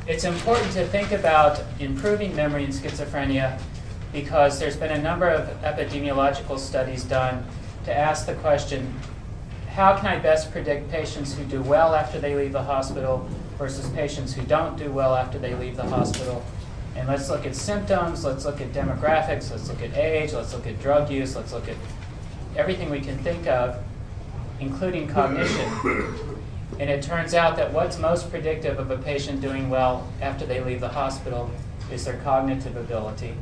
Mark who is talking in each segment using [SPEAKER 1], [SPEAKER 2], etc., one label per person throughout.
[SPEAKER 1] It's important to think about improving memory in schizophrenia because there's been a number of epidemiological studies done to ask the question, how can I best predict patients who do well after they leave the hospital versus patients who don't do well after they leave the hospital? And let's look at symptoms, let's look at demographics, let's look at age, let's look at drug use, let's look at everything we can think of, including cognition. And it turns out that what's most predictive of a patient doing well after they leave the hospital is their cognitive ability.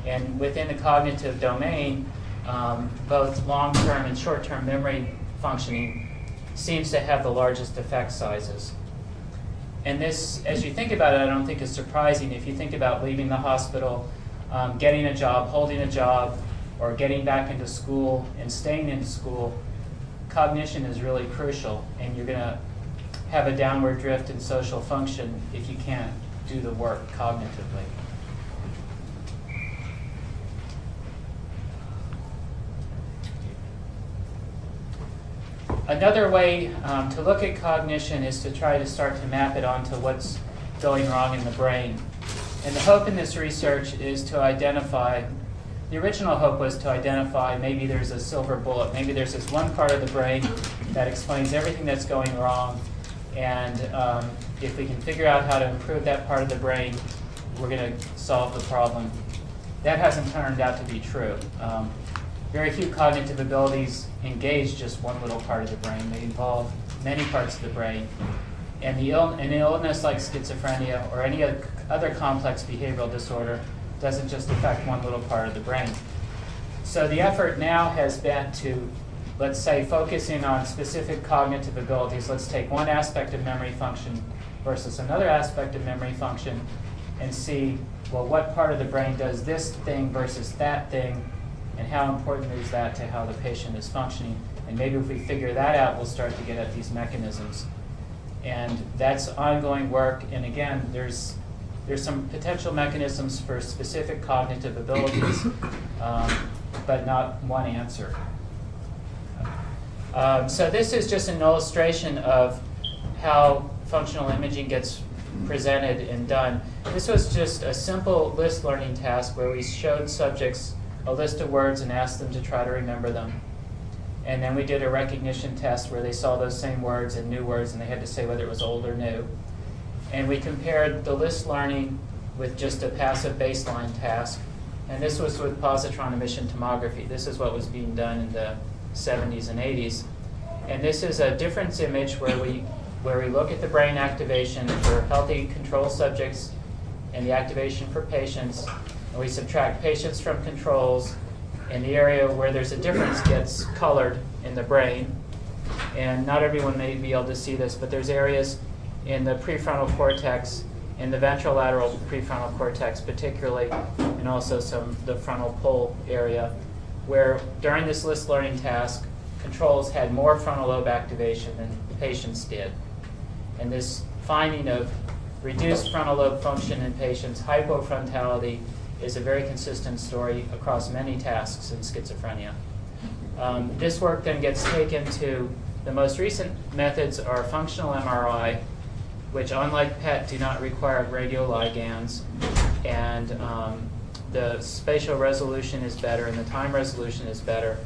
[SPEAKER 1] And within the cognitive domain, both long-term and short-term memory functioning seems to have the largest effect sizes. And this, as you think about it, I don't think is surprising. If you think about leaving the hospital, getting a job, holding a job, or getting back into school and staying in school, cognition is really crucial, and you're going to have a downward drift in social function if you can't do the work cognitively. Another way to look at cognition is to try to start to map it onto what's going wrong in the brain. And the hope in this research is to identify, the original hope was to identify maybe there's a silver bullet, maybe there's this one part of the brain that explains everything that's going wrong, and if we can figure out how to improve that part of the brain, we're going to solve the problem. That hasn't turned out to be true. Very few cognitive abilities engage just one little part of the brain. They involve many parts of the brain. And an illness like schizophrenia or any other complex behavioral disorder doesn't just affect one little part of the brain. So the effort now has been to, let's say, focusing on specific cognitive abilities. Let's take one aspect of memory function versus another aspect of memory function and see, well, what part of the brain does this thing versus that thing, and how important is that to how the patient is functioning. And maybe if we figure that out, we'll start to get at these mechanisms. And that's ongoing work. And again, there's some potential mechanisms for specific cognitive abilities, but not one answer. So this is just an illustration of how functional imaging gets presented and done. This was just a simple list learning task where we showed subjects a list of words and asked them to try to remember them. And then we did a recognition test where they saw those same words and new words, and they had to say whether it was old or new. And we compared the list learning with just a passive baseline task. And this was with positron emission tomography. This is what was being done in the 70s and 80s. And this is a difference image where we look at the brain activation for healthy control subjects and the activation for patients. And we subtract patients from controls, and the area where there's a difference gets colored in the brain. And not everyone may be able to see this, but there's areas in the prefrontal cortex, in the ventrolateral prefrontal cortex particularly, and also the frontal pole area, where during this list learning task, controls had more frontal lobe activation than patients did. And this finding of reduced frontal lobe function in patients, hypofrontality, is a very consistent story across many tasks in schizophrenia. This work then gets taken to the most recent methods are functional MRI, which unlike PET do not require radioligands, and the spatial resolution is better and the time resolution is better.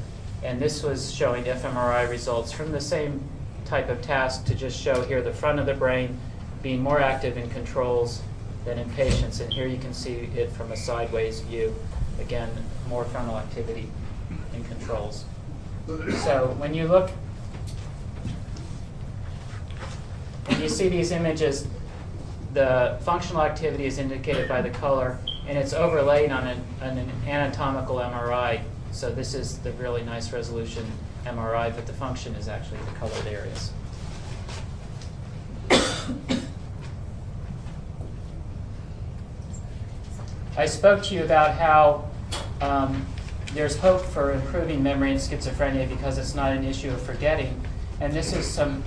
[SPEAKER 1] And this was showing fMRI results from the same type of task to just show here the front of the brain being more active in controls than in patients. And here you can see it from a sideways view. Again, more frontal activity in controls. So when you look and you see these images, the functional activity is indicated by the color, and it's overlaid on an anatomical MRI. So this is the really nice resolution MRI, but the function is actually the colored areas. I spoke to you about how there's hope for improving memory in schizophrenia because it's not an issue of forgetting. And this is some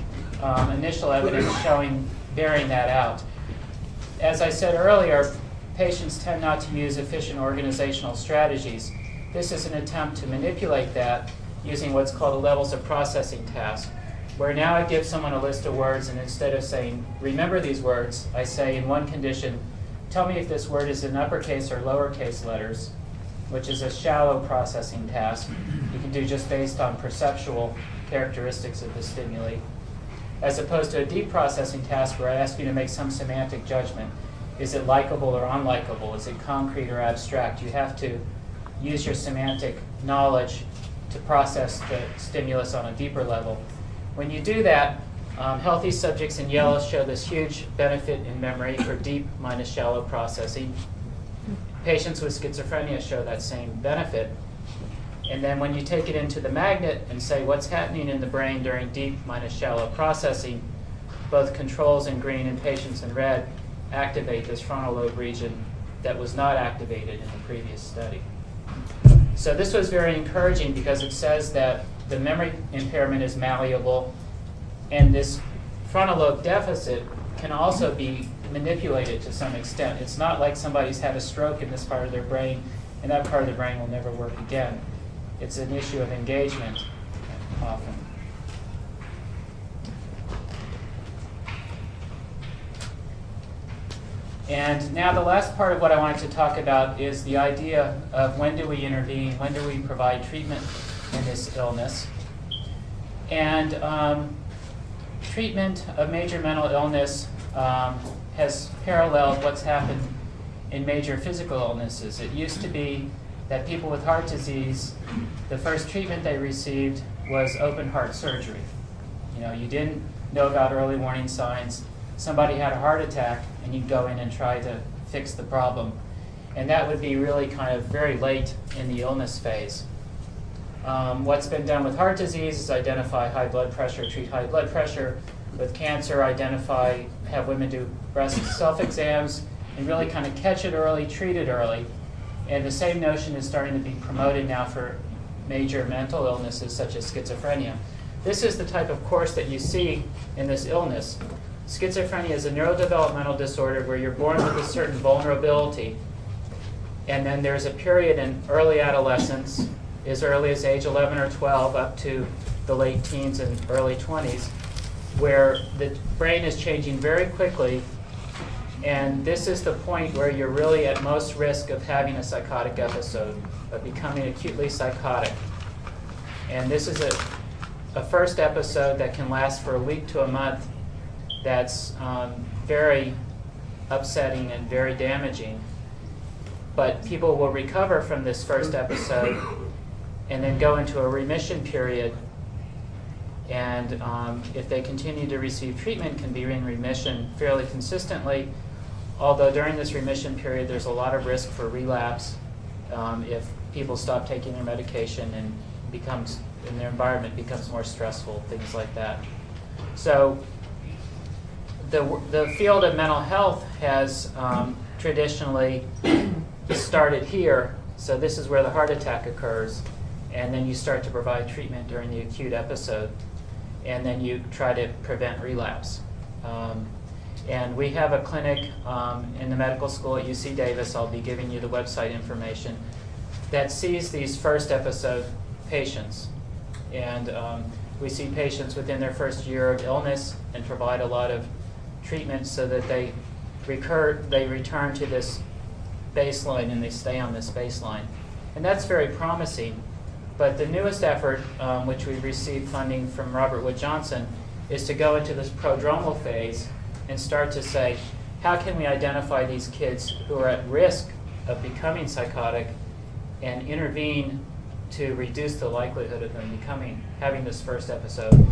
[SPEAKER 1] initial evidence bearing that out. As I said earlier, patients tend not to use efficient organizational strategies. This is an attempt to manipulate that using what's called a levels of processing task. where now I give someone a list of words, and instead of saying, remember these words, I say in one condition, tell me if this word is in uppercase or lowercase letters, which is a shallow processing task. You can do just based on perceptual characteristics of the stimuli, as opposed to a deep processing task where I ask you to make some semantic judgment. Is it likable or unlikable? Is it concrete or abstract? You have to use your semantic knowledge to process the stimulus on a deeper level. When you do that, healthy subjects in yellow show this huge benefit in memory for deep minus shallow processing. Patients with schizophrenia show that same benefit. And then when you take it into the magnet and say what's happening in the brain during deep minus shallow processing, both controls in green and patients in red activate this frontal lobe region that was not activated in the previous study. So this was very encouraging because it says that the memory impairment is malleable, and this frontal lobe deficit can also be manipulated to some extent. It's not like somebody's had a stroke in this part of their brain and that part of the brain will never work again. It's an issue of engagement often. And now the last part of what I wanted to talk about is the idea of when do we intervene, when do we provide treatment in this illness. And treatment of major mental illness has paralleled what's happened in major physical illnesses. It used to be that people with heart disease, the first treatment they received was open heart surgery. You know, you didn't know about early warning signs. Somebody had a heart attack, and you'd go in and try to fix the problem. And that would be really kind of very late in the illness phase. What's been done with heart disease is identify high blood pressure, treat high blood pressure. With cancer, have women do breast self-exams, and really kind of catch it early, treat it early. And the same notion is starting to be promoted now for major mental illnesses such as schizophrenia. This is the type of course that you see in this illness. Schizophrenia is a neurodevelopmental disorder where you're born with a certain vulnerability, and then there's a period in early adolescence, as early as age 11 or 12 up to the late teens and early 20s, where the brain is changing very quickly, and this is the point where you're really at most risk of having a psychotic episode, of becoming acutely psychotic. And this is a first episode that can last for a week to a month that's very upsetting and very damaging. But people will recover from this first episode and then go into a remission period, and if they continue to receive treatment, can be in remission fairly consistently, although during this remission period there's a lot of risk for relapse if people stop taking their medication and their environment becomes more stressful, things like that. So the field of mental health has traditionally started here. So this is where the heart attack occurs, and then you start to provide treatment during the acute episode, and then you try to prevent relapse. And we have a clinic in the medical school at UC Davis, I'll be giving you the website information, that sees these first episode patients. And we see patients within their first year of illness and provide a lot of treatment so that they return to this baseline and they stay on this baseline. And that's very promising. But the newest effort, which we received funding from Robert Wood Johnson, is to go into this prodromal phase and start to say, how can we identify these kids who are at risk of becoming psychotic and intervene to reduce the likelihood of them having this first episode.